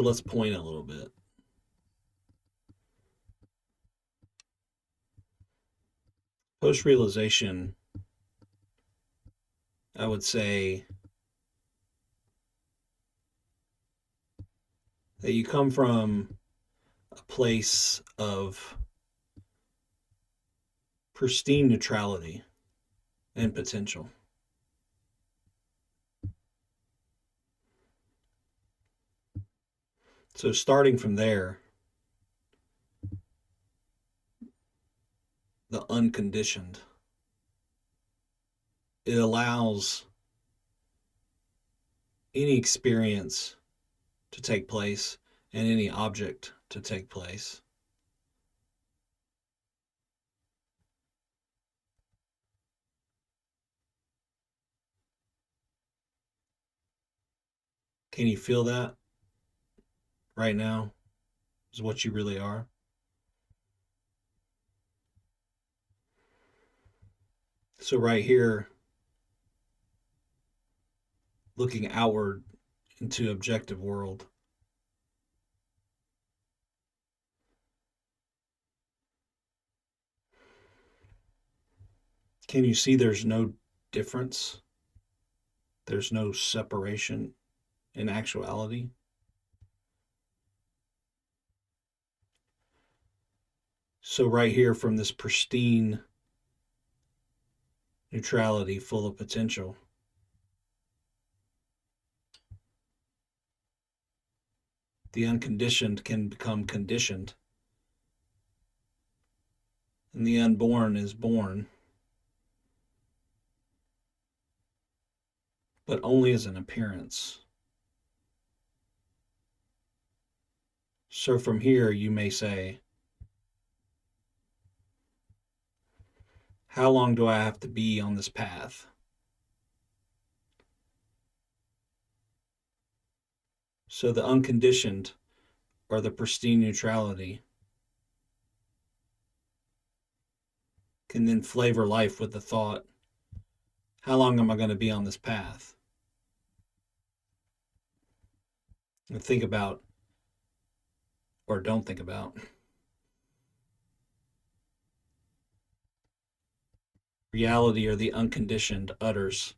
let's point a little bit. Post-realization, I would say that you come from a place of pristine neutrality and potential. So starting from there, the unconditioned, it allows any experience to take place and any object to take place. Can you feel that right now? Is what you really are? So, right here, looking outward into objective world, can you see there's no difference? There's no separation in actuality? So, right here, from this pristine neutrality full of potential, the unconditioned can become conditioned, and the unborn is born, but only as an appearance. So, from here, you may say, how long do I have to be on this path? So the unconditioned, or the pristine neutrality, can then flavor life with the thought, how long am I going to be on this path? And think about, or don't think about, reality, or the unconditioned, utters,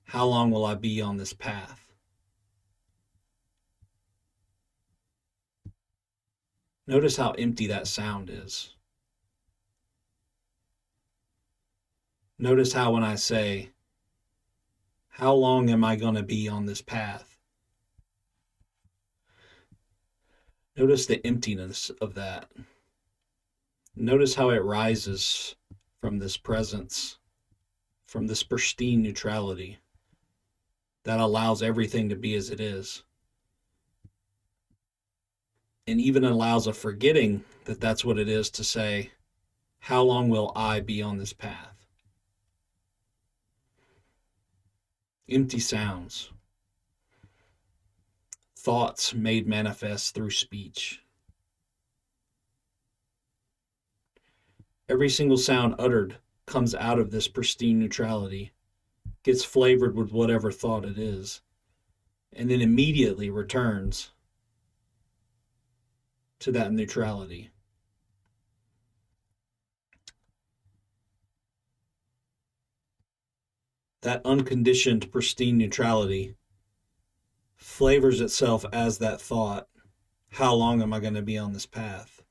how long will I be on this path? Notice how empty that sound is. Notice how when I say, how long am I going to be on this path? Notice the emptiness of that. Notice how it rises from this presence, from this pristine neutrality that allows everything to be as it is. And even allows a forgetting that that's what it is to say, how long will I be on this path? Empty sounds, thoughts made manifest through speech. Every single sound uttered comes out of this pristine neutrality, gets flavored with whatever thought it is, and then immediately returns to that neutrality. That unconditioned, pristine neutrality flavors itself as that thought, how long am I going to be on this path?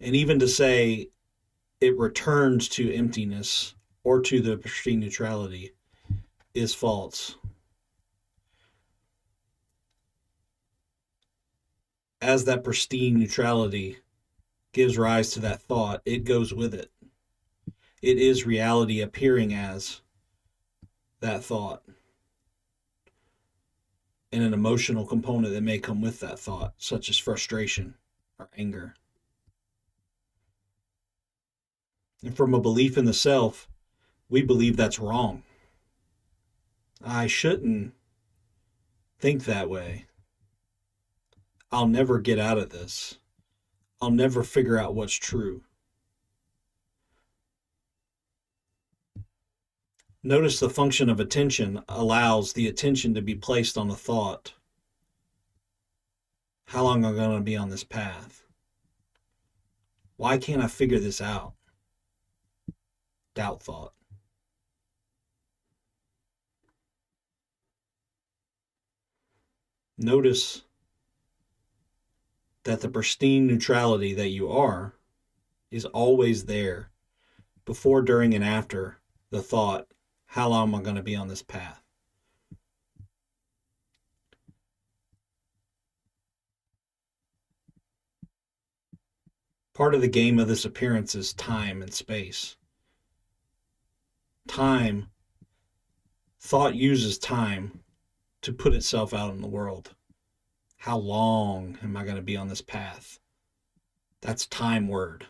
And even to say it returns to emptiness or to the pristine neutrality is false. As that pristine neutrality gives rise to that thought, it goes with it. It is reality appearing as that thought, and an emotional component that may come with that thought, such as frustration or anger. And from a belief in the self, we believe that's wrong. I shouldn't think that way. I'll never get out of this. I'll never figure out what's true. Notice the function of attention allows the attention to be placed on a thought. How long am I going to be on this path? Why can't I figure this out? Doubt thought. Notice that the pristine neutrality that you are is always there before, during, and after the thought, how long am I going to be on this path? Part of the game of this appearance is time and space. Time, thought uses time to put itself out in the world. How long am I going to be on this path? That's time word.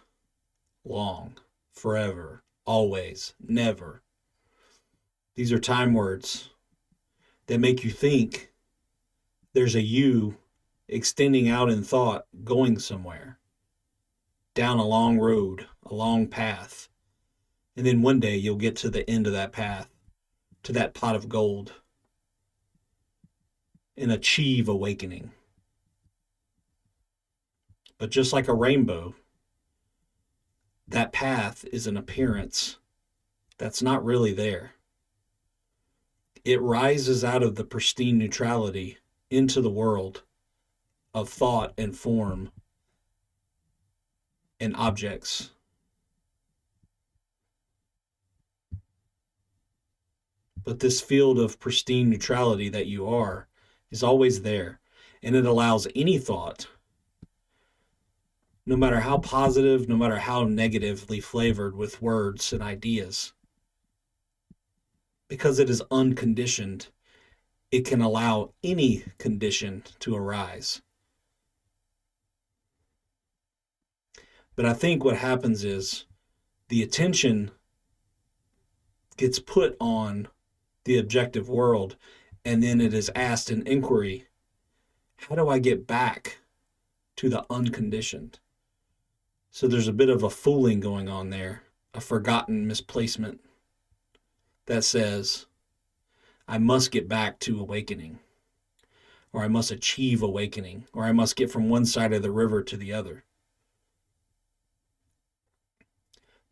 Long, forever, always, never. These are time words that make you think there's a you extending out in thought going somewhere, down a long road, a long path. And then one day you'll get to the end of that path, to that pot of gold, and achieve awakening. But just like a rainbow, that path is an appearance that's not really there. It rises out of the pristine neutrality into the world of thought and form and objects. But this field of pristine neutrality that you are is always there, and it allows any thought, no matter how positive, no matter how negatively flavored with words and ideas, because it is unconditioned, it can allow any condition to arise. But I think what happens is the attention gets put on the objective world, and then it is asked in inquiry, how do I get back to the unconditioned? So there's a bit of a fooling going on there, a forgotten misplacement that says, I must get back to awakening, or I must achieve awakening, or I must get from one side of the river to the other.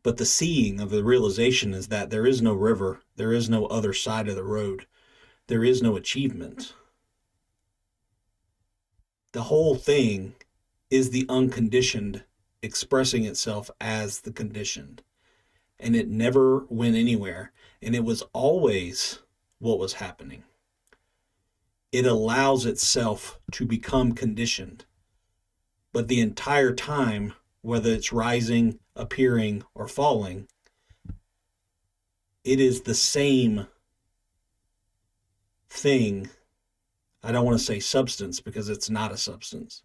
But the seeing of the realization is that there is no river, there is no other side of the road, there is no achievement. The whole thing is the unconditioned expressing itself as the conditioned. And it never went anywhere. And it was always what was happening. It allows itself to become conditioned. But the entire time, whether it's rising, appearing, or falling, it is the same thing. I don't want to say substance because it's not a substance.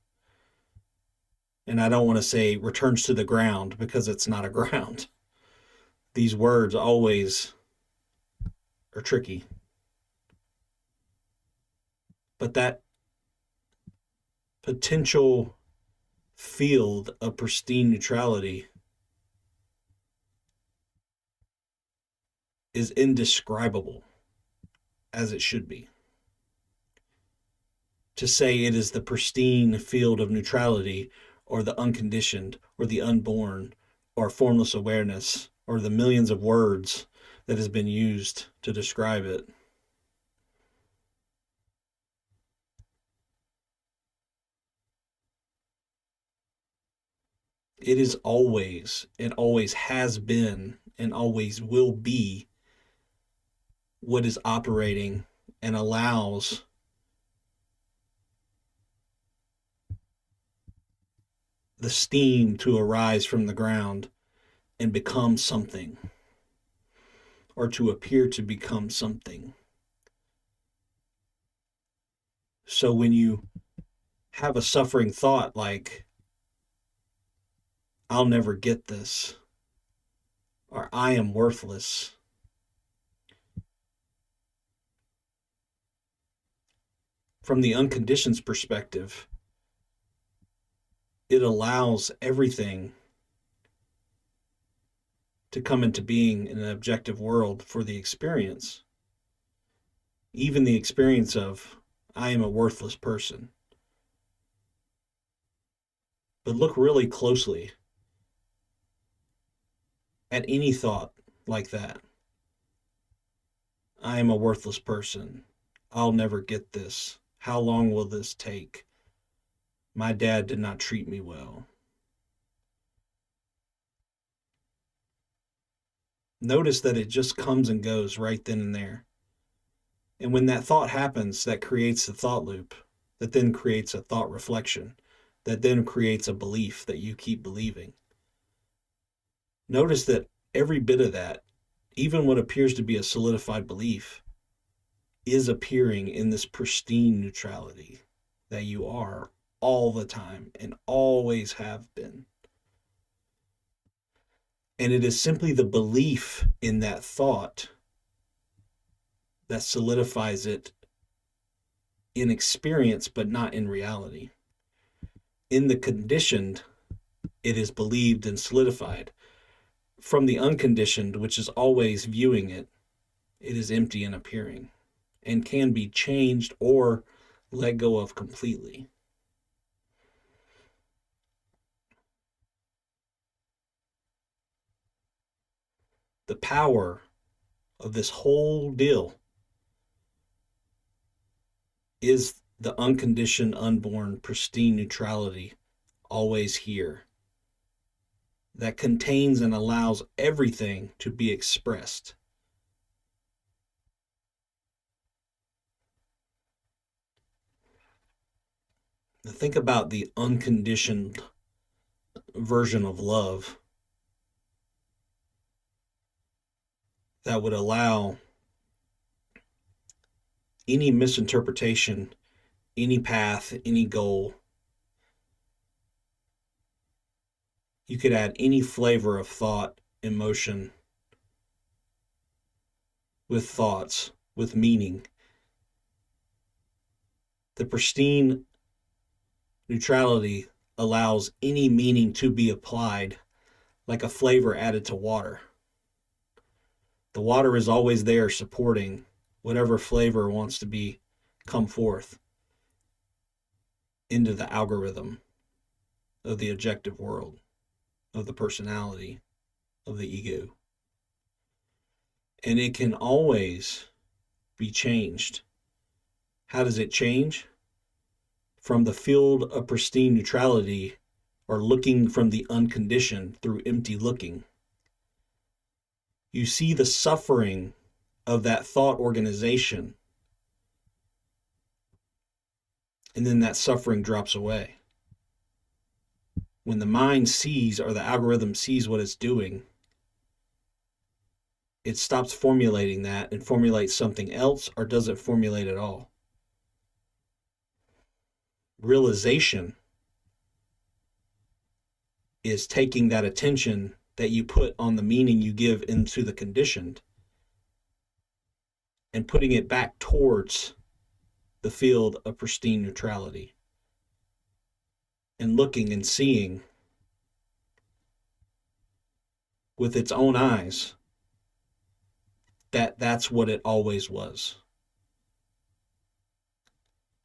And I don't want to say returns to the ground because it's not a ground. These words always are tricky. But that potential field of pristine neutrality is indescribable, as it should be. To say it is the pristine field of neutrality, or the unconditioned, or the unborn, or formless awareness, or the millions of words that has been used to describe it, it is always, and always has been, and always will be what is operating and allows the steam to arise from the ground and become something, or to appear to become something. So when you have a suffering thought like, I'll never get this, or I am worthless, from the unconditioned perspective, it allows everything to come into being in an objective world for the experience. Even the experience of, I am a worthless person. But look really closely at any thought like that. I am a worthless person. I'll never get this. How long will this take? My dad did not treat me well. Notice that it just comes and goes right then and there. And when that thought happens, that creates a thought loop, that then creates a thought reflection, that then creates a belief that you keep believing. Notice that every bit of that, even what appears to be a solidified belief, is appearing in this pristine neutrality that you are all the time and always have been. And it is simply the belief in that thought that solidifies it in experience, but not in reality. In the conditioned, it is believed and solidified. From the unconditioned, which is always viewing it, it is empty and appearing, and can be changed or let go of completely. The power of this whole deal is the unconditioned, unborn, pristine neutrality, always here, that contains and allows everything to be expressed. Now think about the unconditioned version of love that would allow any misinterpretation, any path, any goal. You could add any flavor of thought, emotion, with thoughts, with meaning. The pristine neutrality allows any meaning to be applied like a flavor added to water. The water is always there supporting whatever flavor wants to be come forth into the algorithm of the objective world, of the personality, of the ego. And it can always be changed. How does it change? From the field of pristine neutrality, or looking from the unconditioned through empty looking. You see the suffering of that thought organization, and then that suffering drops away. When the mind sees, or the algorithm sees what it's doing, it stops formulating that and formulates something else, or doesn't formulate at all. Realization is taking that attention that you put on the meaning you give into the conditioned and putting it back towards the field of pristine neutrality, and looking and seeing with its own eyes that that's what it always was.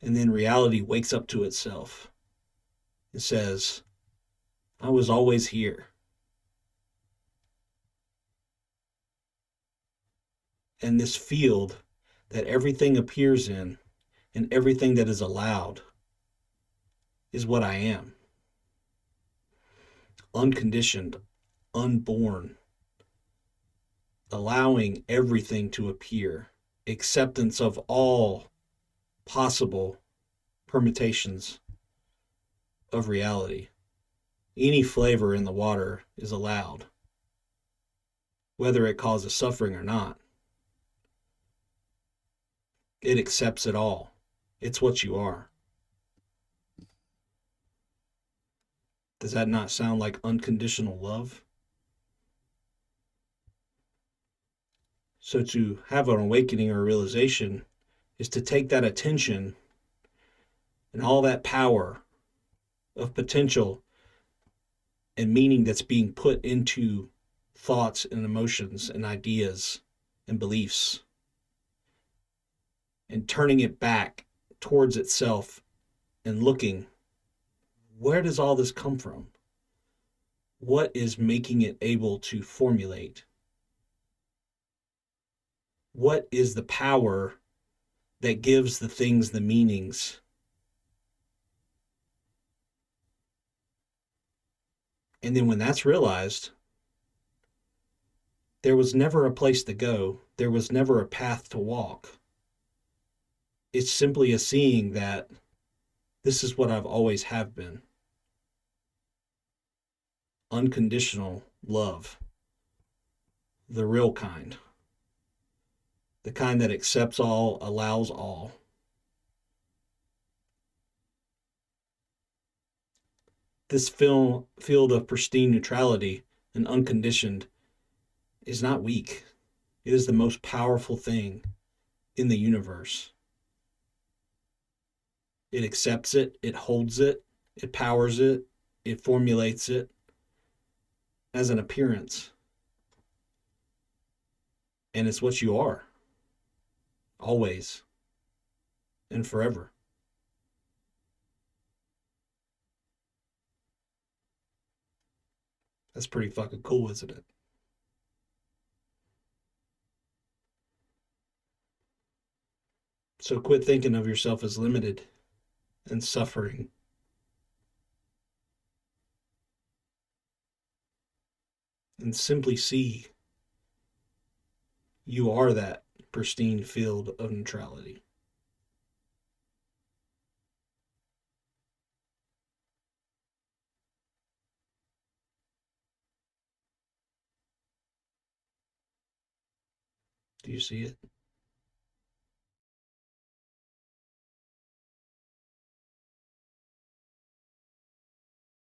And then reality wakes up to itself and says, I was always here. And this field that everything appears in and everything that is allowed is what I am. Unconditioned, unborn, allowing everything to appear, acceptance of all possible permutations of reality. Any flavor in the water is allowed, whether it causes suffering or not. It accepts it all. It's what you are. Does that not sound like unconditional love? So to have an awakening or realization is to take that attention and all that power of potential and meaning that's being put into thoughts and emotions and ideas and beliefs and turning it back towards itself and looking, where does all this come from? What is making it able to formulate? What is the power that gives the things the meanings? And then when that's realized, there was never a place to go. There was never a path to walk. It's simply a seeing that this is what I've always have been. Unconditional love, the real kind, the kind that accepts all, allows all. This field of pristine neutrality and unconditioned is not weak. It is the most powerful thing in the universe. It accepts it, it holds it, it powers it, it formulates it as an appearance. And it's what you are, always and forever. That's pretty fucking cool, isn't it? So quit thinking of yourself as limited and suffering, and simply see you are that pristine field of neutrality. Do you see it?